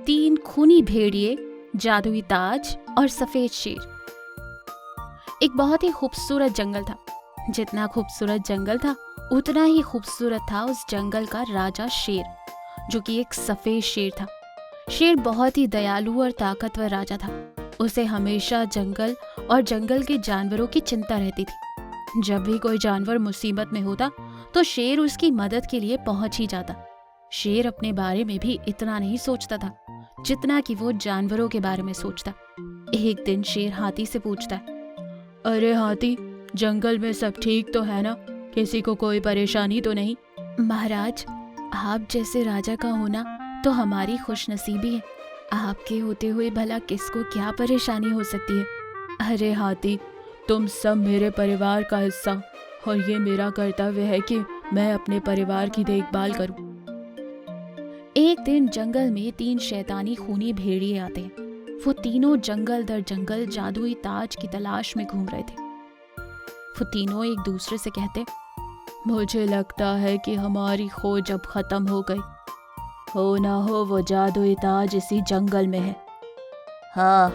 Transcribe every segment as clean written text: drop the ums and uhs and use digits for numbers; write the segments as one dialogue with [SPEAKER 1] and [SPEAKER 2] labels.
[SPEAKER 1] 3 खूनी भेड़िए, जादुई ताज और सफेद शेर। एक बहुत ही खूबसूरत जंगल था। जितना खूबसूरत जंगल था उतना ही खूबसूरत था उस जंगल का राजा शेर, जो कि एक सफेद शेर था। शेर बहुत ही दयालु और ताकतवर राजा था। उसे हमेशा जंगल और जंगल के जानवरों की चिंता रहती थी। जब भी कोई जानवर मुसीबत में होता तो शेर उसकी मदद के लिए पहुंच ही जाता। शेर अपने बारे में भी इतना नहीं सोचता था जितना कि वो जानवरों के बारे में सोचता। एक दिन शेर हाथी से पूछता है, अरे हाथी, जंगल में सब ठीक तो है ना? किसी को कोई परेशानी तो नहीं? महाराज, आप जैसे राजा का होना तो हमारी खुशनसीबी है। आपके होते हुए भला किसको क्या परेशानी हो सकती है? अरे हाथी, तुम सब मेरे परिवार का हिस्सा, और ये मेरा कर्तव्य है कि मैं अपने परिवार की देखभाल करूं। एक दिन जंगल में 3 शैतानी खूनी भेड़िए आते हैं। वो तीनों जंगल दर जंगल जादुई ताज की तलाश में घूम रहे थे। वो तीनों एक दूसरे से कहते, मुझे लगता है कि हमारी खोज अब खत्म हो गई। हो ना हो वो जादुई ताज इसी जंगल में है। हाँ,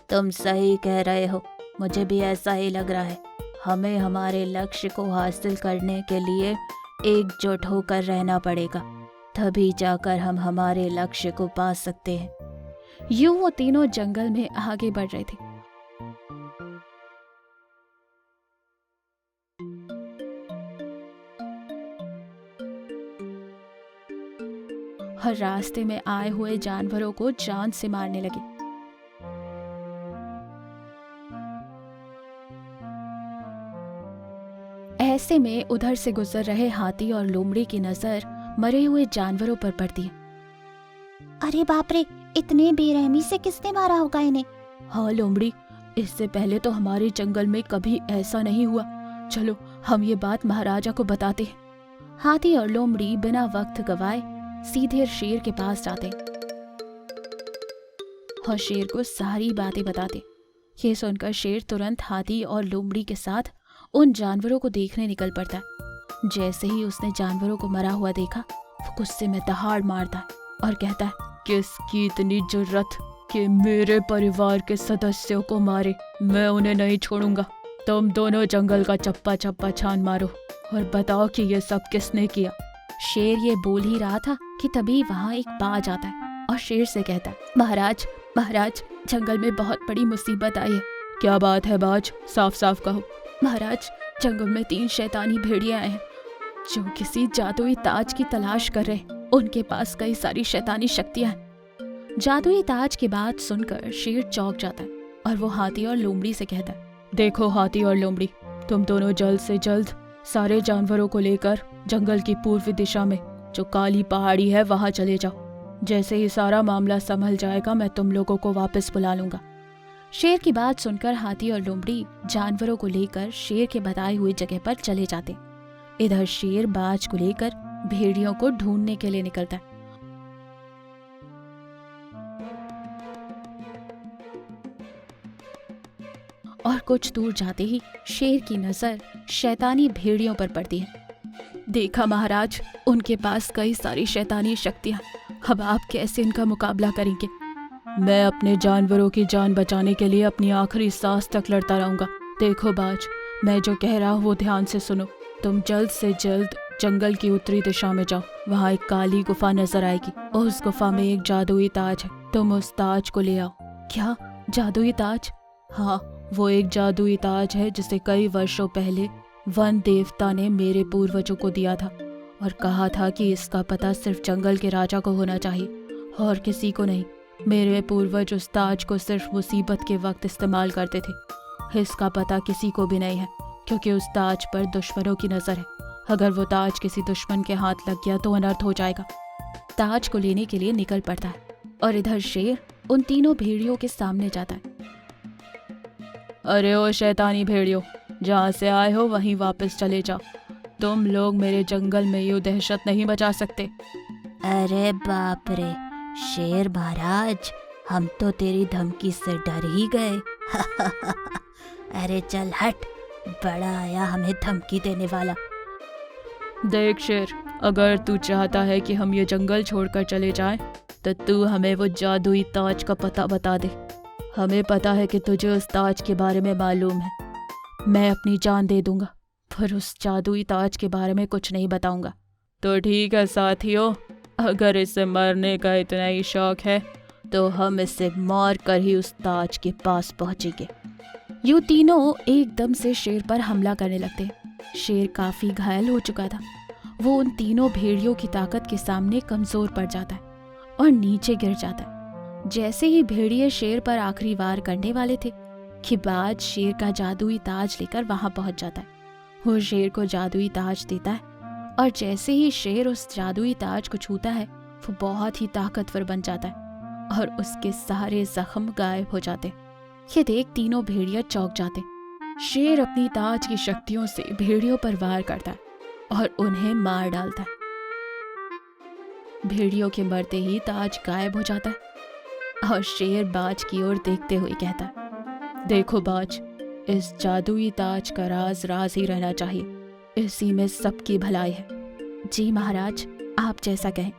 [SPEAKER 1] तुम सही कह रहे हो, मुझे भी ऐसा ही लग रहा है। हमें हमारे लक्ष्य को हासिल करने के लिए एकजुट होकर रहना पड़ेगा, तभी जाकर हम हमारे लक्ष्य को पा सकते हैं। यूं वो तीनों जंगल में आगे बढ़ रहे थे। हर रास्ते में आए हुए जानवरों को जान से मारने लगे। ऐसे में उधर से गुजर रहे हाथी और लोमड़ी की नजर मरे हुए जानवरों पर पड़ती है।
[SPEAKER 2] अरे बाप रे, इतने बेरहमी से किसने मारा होगा इन्हें?
[SPEAKER 1] हाँ लोमड़ी, इससे पहले तो हमारे जंगल में कभी ऐसा नहीं हुआ। चलो हम ये बात महाराजा को बताते हैं। हाथी और लोमड़ी बिना वक्त गवाए सीधे शेर के पास जाते और शेर को सारी बातें बताते। ये सुनकर शेर तुरंत हाथी और लोमड़ी के साथ उन जानवरों को देखने निकल पड़ता है। जैसे ही उसने जानवरों को मरा हुआ देखा, वो गुस्से में दहाड़ मारता है और कहता है, किसकी इतनी जुर्रत कि मेरे परिवार के सदस्यों को मारे? मैं उन्हें नहीं छोड़ूंगा। तुम दोनों जंगल का चप्पा चप्पा छान मारो और बताओ कि ये सब किसने किया। शेर ये बोल ही रहा था कि तभी वहाँ एक बाज आता है और शेर से कहता है, महाराज महाराज, जंगल में बहुत बड़ी मुसीबत आई है। क्या बात है बाज, साफ साफ कहो। महाराज, जंगल में 3 शैतानी भेड़िए आए हैं जो किसी जादुई ताज की तलाश कर रहे। उनके पास कई सारी शैतानी शक्तियां हैं। जादुई ताज की बात सुनकर शेर चौंक जाता है और वो हाथी और लोमड़ी से कहता है, देखो हाथी और लोमड़ी, तुम दोनों जल्द से जल्द सारे जानवरों को लेकर जंगल की पूर्वी दिशा में जो काली पहाड़ी है वहां चले जाओ। जैसे ही सारा मामला संभल जाएगा मैं तुम लोगों को वापस बुला लूंगा। शेर की बात सुनकर हाथी और लोमड़ी जानवरों को लेकर शेर के बताई हुई जगह पर चले जाते। इधर शेर बाज को लेकर भेड़ियों को ढूंढने के लिए निकलता है। और कुछ दूर जाते ही शेर की नजर शैतानी भेड़ियों पर पड़ती है। देखा महाराज, उनके पास कई सारी शैतानी शक्तियां। अब आप कैसे इनका मुकाबला करेंगे? मैं अपने जानवरों की जान बचाने के लिए अपनी आखिरी सांस तक लड़ता रहूंगा। देखो बाज, मैं जो कह रहा हूँ वो ध्यान से सुनो। तुम जल्द से जल्द जंगल की उत्तरी दिशा में जाओ। वहाँ एक काली गुफा नजर आएगी। उस गुफा में एक जादुई ताज है। तुम उस ताज को ले आओ। क्या जादुई ताज? हाँ, वो एक जादुई ताज है जिसे कई वर्षों पहले वन देवता ने मेरे पूर्वजों को दिया था और कहा था कि इसका पता सिर्फ जंगल के राजा को होना चाहिए और किसी को नहीं। मेरे पूर्वज उस ताज को सिर्फ मुसीबत के वक्त इस्तेमाल करते थे। इसका पता किसी को भी नहीं है क्योंकि उस ताज पर दुश्मनों की नज़र है। अगर वो ताज किसी दुश्मन के हाथ लग गया तो अनर्थ हो जाएगा। ताज को लेने के लिए निकल पड़ता है और इधर शेर उन तीनों भेड़ियों के सामने जाता है। अरे ओ शैतानी भेड़ियों, जहाँ से आए हो वहीं वापस चले जाओ। तुम लोग मेरे जंगल में यूं दहशत नहीं मचा सकते।
[SPEAKER 2] अरे बाप रे शेर महाराज, हम तो तेरी धमकी से डर ही गए। अरे चल हट, बड़ा आया हमें धमकी देने वाला।
[SPEAKER 1] देख शेर, अगर तू चाहता है कि हम ये जंगल छोड़कर चले जाएं, तो तू हमें वो जादुई ताज का पता बता दे। हमें पता है कि तुझे उस ताज के बारे में मालूम है। मैं अपनी जान दे दूंगा, पर उस जादुई ताज के बारे में कुछ नहीं बताऊंगा। तो ठीक है साथियों, अगर इसे मरने का इतना ही शौक है तो हम इसे मार कर ही उस ताज के पास पहुंचेंगे। यूं तीनों एकदम से शेर पर हमला करने लगते। शेर काफी घायल हो चुका था। वो उन तीनों भेड़ियों की ताकत के सामने कमजोर पड़ जाता है और नीचे गिर जाता है। जैसे ही भेड़िए शेर पर आखिरी वार करने वाले थे कि बाज शेर का जादुई ताज लेकर वहां पहुंच जाता है। वो शेर को जादुई ताज देता है और जैसे ही शेर उस जादुई ताज को छूता है, वो बहुत ही ताकतवर बन जाता है और उसके सारे जख्म गायब हो जाते। ये देख तीनों भेड़िया चौंक जाते। शेर अपनी ताज की शक्तियों से भेड़ियों पर वार करता है और उन्हें मार डालता है। भेड़ियों के मरते ही ताज गायब हो जाता है और शेर बाज की ओर देखते हुए कहता है, देखो बाज, इस जादुई ताज का राज राज ही रहना चाहिए। इसी में सबकी भलाई है। जी महाराज, आप जैसा कहें।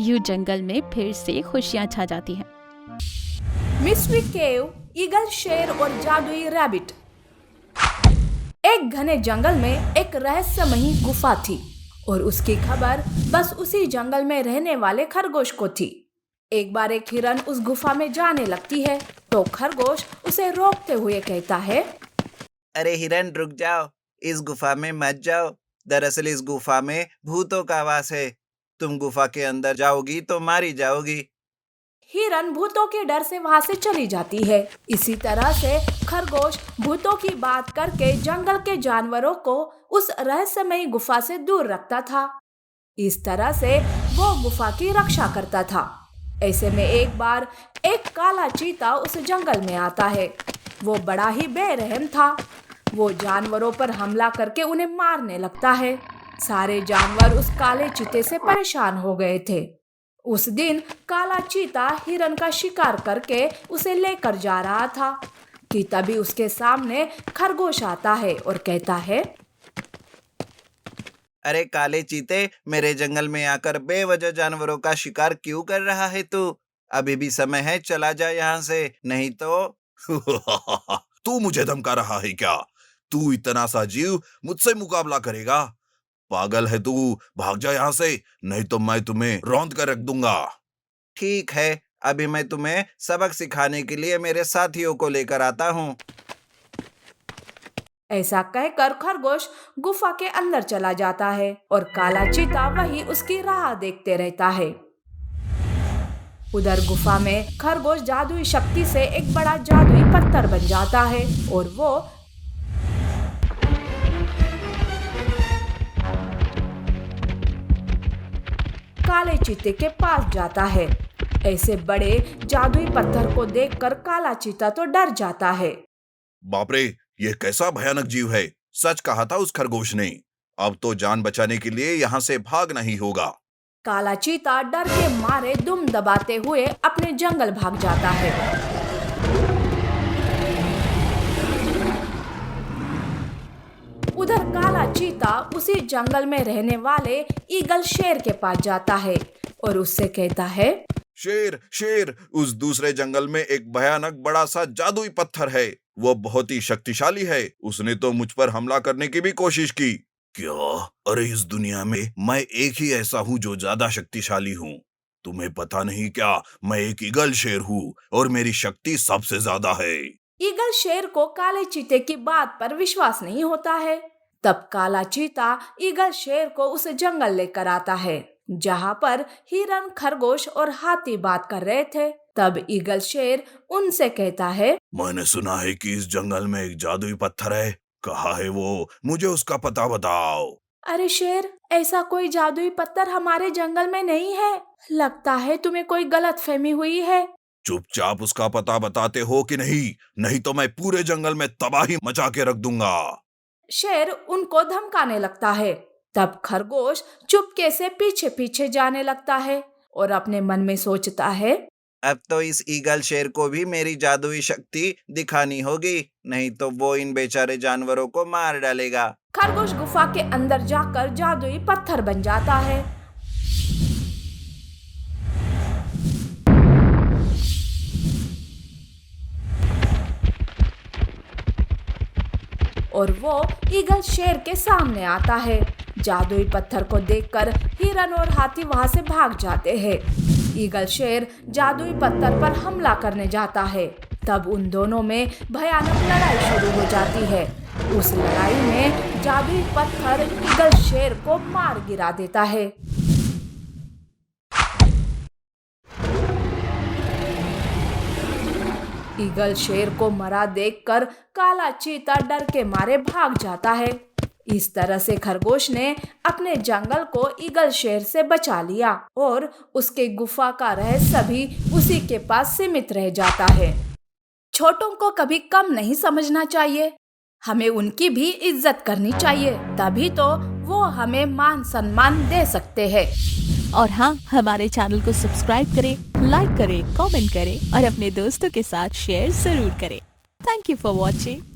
[SPEAKER 1] यूं जंगल में फिर से खुशियां छा जाती हैं।
[SPEAKER 3] मिस्ट्री केव, ईगल शेर और जादुई रैबिट। एक घने जंगल में एक रहस्यमयी गुफा थी और उसकी खबर बस उसी जंगल में रहने वाले खरगोश को थी। एक बार एक हिरन उस गुफा में जाने लगती है तो खरगोश उसे रोकते हुए कहता है,
[SPEAKER 4] अरे हिरन, रुक जाओ, इस गुफा में मत जाओ। दरअसल इस गुफा में भूतों का वास है। तुम गुफा के अंदर जाओगी तो मारी जाओगी।
[SPEAKER 3] हिरन भूतों के डर से वहां से चली जाती है। इसी तरह से खरगोश भूतों की बात करके जंगल के जानवरों को उस रहस्यमयी गुफा से दूर रखता था। इस तरह से वो गुफा की रक्षा करता था। ऐसे में एक बार एक काला चीता उस जंगल में आता है। वो बड़ा ही बेरहम था। वो जानवरों पर हमला करके उन्हें मारने लगता है। सारे जानवर उस काले चीते से परेशान हो गए थे। उस दिन काला चीता हिरन का शिकार करके उसे लेकर जा रहा था कि तभी उसके सामने खरगोश आता है और कहता है,
[SPEAKER 4] अरे काले चीते, मेरे जंगल में आकर बेवजह जानवरों का शिकार क्यों कर रहा है तू? अभी भी समय है, चला जा यहाँ से, नहीं तो।
[SPEAKER 5] तू मुझे धमका रहा है क्या? तू इतना सा जीव मुझसे मुकाबला करेगा? पागल है तू, भाग जा यहाँ से, नहीं तो मैं तुम्हें रौंद कर रख दूंगा।
[SPEAKER 4] ठीक है, अभी मैं तुम्हें सबक सिखाने के लिए मेरे साथियों को लेकर आता हूँ।
[SPEAKER 3] ऐसा कहकर खरगोश गुफा के अंदर चला जाता है और काला चीता वही उसकी राह देखते रहता है। उधर गुफा में खरगोश जादुई शक्ति से एक बड़ा जादुई पत्थर बन जाता है और वो काले चीते के पास जाता है। ऐसे बड़े जादुई पत्थर को देखकर काला चीता तो डर जाता है।
[SPEAKER 5] बाप रे, ये कैसा भयानक जीव है! सच कहा था उस खरगोश ने। अब तो जान बचाने के लिए यहाँ से भागना ही होगा।
[SPEAKER 3] काला चीता डर के मारे दुम दबाते हुए अपने जंगल भाग जाता है। उधर काला चीता उसी जंगल में रहने वाले ईगल शेर के पास जाता है और उससे कहता है,
[SPEAKER 5] शेर, शेर, उस दूसरे जंगल में एक भयानक बड़ा सा जादुई पत्थर है। वो बहुत ही शक्तिशाली है। उसने तो मुझ पर हमला करने की भी कोशिश की। क्या? अरे इस दुनिया में मैं एक ही ऐसा हूँ जो ज्यादा शक्तिशाली हूँ। तुम्हें पता नहीं क्या? मैं एक ईगल शेर हूँ और मेरी शक्ति सबसे ज्यादा है।
[SPEAKER 3] ईगल शेर को काले चीते की बात पर विश्वास नहीं होता है। तब काला चीता ईगल शेर को उस जंगल लेकर आता है जहाँ पर हिरन, खरगोश और हाथी बात कर रहे थे। तब ईगल शेर उनसे कहता है,
[SPEAKER 5] मैंने सुना है कि इस जंगल में एक जादुई पत्थर है। कहाँ है वो? मुझे उसका पता बताओ।
[SPEAKER 3] अरे शेर, ऐसा कोई जादुई पत्थर हमारे जंगल में नहीं है। लगता है तुम्हें कोई गलतफहमी हुई है।
[SPEAKER 5] चुपचाप उसका पता बताते हो कि नहीं? नहीं तो मैं पूरे जंगल में तबाही मचा के रख दूंगा।
[SPEAKER 3] शेर उनको धमकाने लगता है। तब खरगोश चुपके से पीछे पीछे जाने लगता है और अपने मन में सोचता है,
[SPEAKER 4] अब तो इस ईगल शेर को भी मेरी जादुई शक्ति दिखानी होगी, नहीं तो वो इन बेचारे जानवरों को मार डालेगा।
[SPEAKER 3] खरगोश गुफा के अंदर जाकर जादुई पत्थर बन जाता है। और वो ईगल शेर के सामने आता है। जादुई पत्थर को देखकर हिरन और हाथी वहां से भाग जाते हैं। ईगल शेर जादुई पत्थर पर हमला करने जाता है। तब उन दोनों में भयानक लड़ाई शुरू हो जाती है। उस लड़ाई में जादुई पत्थर ईगल शेर को मार गिरा देता है। ईगल शेर को मरा देखकर काला चीता डर के मारे भाग जाता है। इस तरह से खरगोश ने अपने जंगल को ईगल शेर से बचा लिया और उसके गुफा का रहस्य भी उसी के पास सीमित रह जाता है। छोटों को कभी कम नहीं समझना चाहिए, हमें उनकी भी इज्जत करनी चाहिए, तभी तो वो हमें मान सम्मान दे सकते हैं।
[SPEAKER 6] और हाँ, हमारे चैनल को सब्सक्राइब करें, लाइक करें, कमेंट करें और अपने दोस्तों के साथ शेयर जरूर करें। Thank you for watching.